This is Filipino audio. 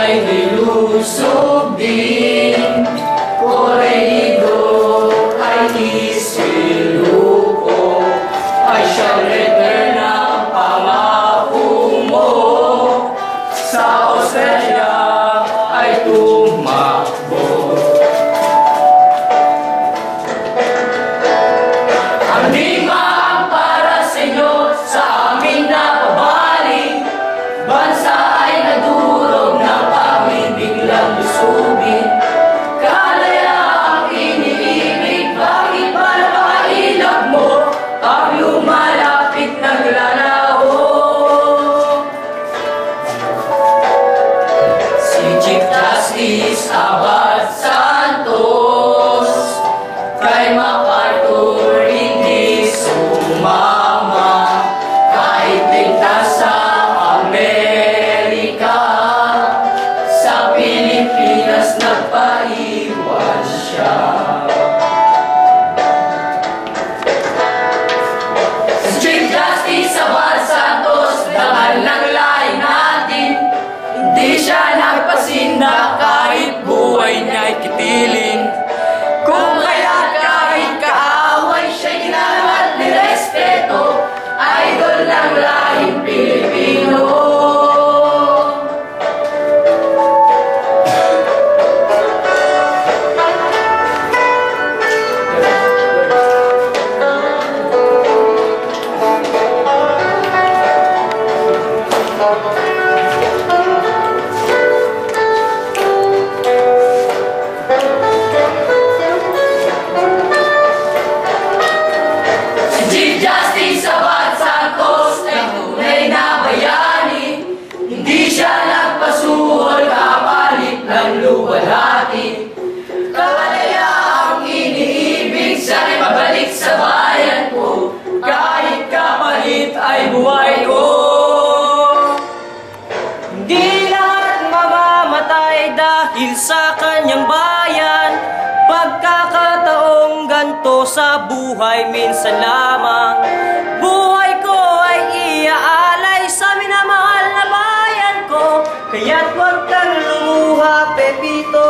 ay nilusog din, Corregido ay isiluko, ay siyang letter ng pangako mo. Sa Australia ay tumakbo. Ang lima ang para sa inyo, sa amin napabaling. Bansa ay nadurog ng amin biglang lusubin. Kalayaang iniibig, bakit ba napakailag mo? Pag lumalapit naglalaho. Si Chief Justice Abad Santos kay MacArthur hindi sumama, kahit ligtas sa Amerika, sa Pilipinas nagpaiwan siya. Si Chief Justice Abad Santos, dahil ng lahi natin, hindi siya nagpasinda kahit buhay niya'y kitilin. Kung kaya't kahit kaaway siya'y ginangat ni respeto, idol ng lahing Pilipino. Si Chief Justice Abad Santos ay tunay na bayani, hindi siya nagpasuhol kapalit ng luwalhati. Kalayaang iniibig siya'y mabalik sa bayan ko, kahit kapalit ay buhay ko. Hindi lahat mamamatay dahil sa kanyang bayan. Pagkakataong ganto sa buhay minsan lamang. Buhay ko ay iaalay sa minamahal na bayan ko, kaya't huwag kang lumuha, Pepito.